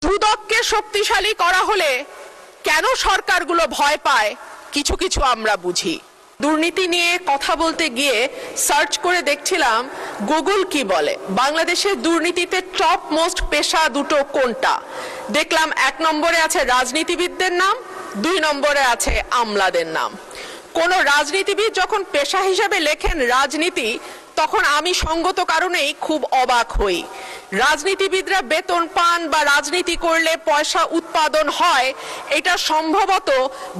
দুদককে শক্তিশালী করা হলে কেন সরকারগুলো ভয় পায় কিছু কিছু আমরা বুঝি। দুর্নীতি নিয়ে কথা বলতে গিয়ে সার্চ করে দেখছিলাম গুগল কি বলে, বাংলাদেশের দুর্নীতিতে টপ মোস্ট পেশা দুটো কোনটা। দেখলাম 1 নম্বরে আছে রাজনীতিবিদদের নাম, 2 নম্বরে আছে আমলাদের নাম। কোন রাজনীতিবিদ যখন পেশা হিসেবে লেখেন রাজনীতি, তখন আমি সঙ্গত কারণেই খুব অবাক হই। রাজনীতিবিদরা বেতন পান বা রাজনীতি করলে পয়সা উৎপাদন হয়, এটা সম্ভবত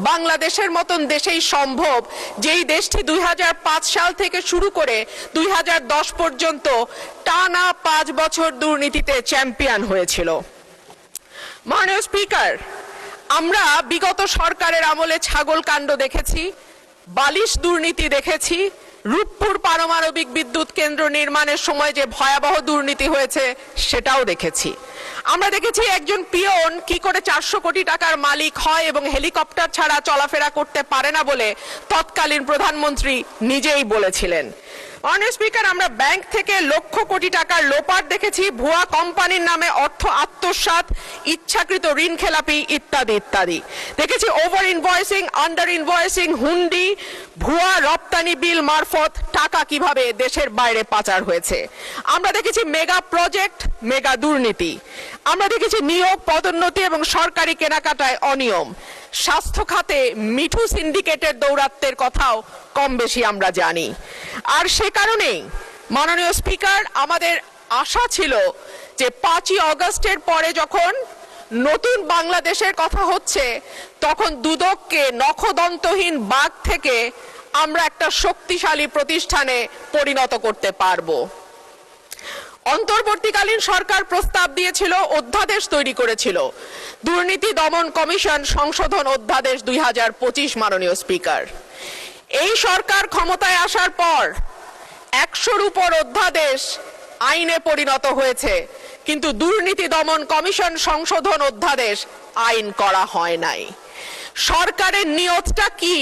বাংলাদেশের মতন দেশেই সম্ভব, যেই দেশটি 2005 সাল থেকে শুরু করে 2010 পর্যন্ত টানা 5 বছর দুর্নীতিতে চ্যাম্পিয়ন হয়েছিল। মাননীয় স্পিকার, আমরা বিগত সরকারের আমলে ছাগল কাণ্ড দেখেছি, বালিশ দুর্নীতি দেখেছি, রূপপুর পারমাণবিক বিদ্যুৎ কেন্দ্র নির্মাণের সময় যে ভয়াবহ দুর্নীতি হয়েছে সেটাও দেখেছি। আমরা দেখেছি একজন পিয়ন কি করে 400 কোটি টাকার মালিক হয় এবং হেলিকপ্টার ছাড়া চলাফেরা করতে পারে না বলে তৎকালীন প্রধানমন্ত্রী নিজেই বলেছিলেন। মাননীয় স্পিকার, আমরা ব্যাংক থেকে লক্ষ কোটি টাকার লোপাট দেখেছি, ভুয়া কোম্পানির নামে অর্থ আত্মসাৎ, ইচ্ছাকৃত ঋণ খেলাপি ইত্যাদি ইত্যাদি দেখেছি। ওভার ইনভয়েসিং, আন্ডার ইনভয়েসিং, হুন্ডি, ভুয়া রপ্তানি বিল মারফত টাকা কিভাবে দেশের বাইরে পাচার হয়েছে। আমরা দেখেছি মেগা প্রজেক্ট, মেগা দুর্নীতি। আমরা দেখেছি নিয়োগ, পদোন্নতি এবং সরকারি কেনাকাটায় অনিয়ম। স্বাস্থ্য খাতে মিঠু সিন্ডিকেটের দৌরাত্ম্যের কথাও কম বেশি আমরা জানি। আর সে কারণেই মাননীয় স্পিকার, আমাদের আশা ছিল যে 5ই অগস্টের পরে যখন নতুন বাংলাদেশের কথা হচ্ছে, তখন দুদককে নখদন্তহীন বাঘ থেকে আমরা একটা শক্তিশালী প্রতিষ্ঠানে পরিণত করতে পারবো। অন্তর্বর্তীকালীন সরকার প্রস্তাব দিয়েছিল, অধ্যাদেশ তৈরি করেছিল, দুর্নীতি দমন কমিশন সংশোধন অধ্যাদেশ 2025। মাননীয় স্পিকার, এই সরকার ক্ষমতায় আসার পর 100-র উপর অধ্যাদেশ আইনে পরিণত হয়েছে, কিন্তু দুর্নীতি দমন কমিশন সংশোধন অধ্যাদেশ আইন করা হয় নাই। সরকারের নিয়তটা কি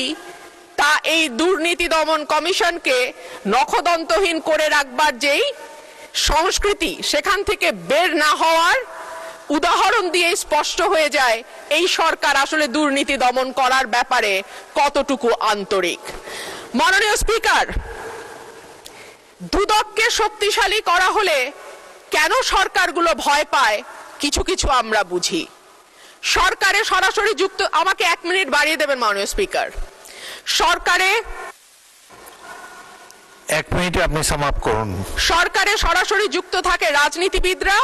তা এই দুর্নীতি দমন কমিশনকে নখদন্তহীন করে রাখবার যেই সংস্কৃতি, সেখান থেকে বের না হওয়ার উদাহরণ দিয়ে স্পষ্ট হয়ে যায় এই সরকার আসলে দুর্নীতি দমন করার ব্যাপারে কতটুকু আন্তরিক। মাননীয় স্পিকার, দুদককে শক্তিশালী করা হলে কেন সরকারগুলো ভয় পায় কিছু কিছু আমরা বুঝি। সরকারে সরাসরি যুক্ত, আমাকে 1 মিনিট বাড়িয়ে দেবেন মাননীয় স্পিকার। সরকারে 1 মিনিটে আপনি সমাপ্ত করুন। সরকারে সরাসরি যুক্ত থাকে রাজনীতিবিদরা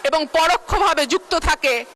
এবং পরোক্ষভাবে যুক্ত থাকে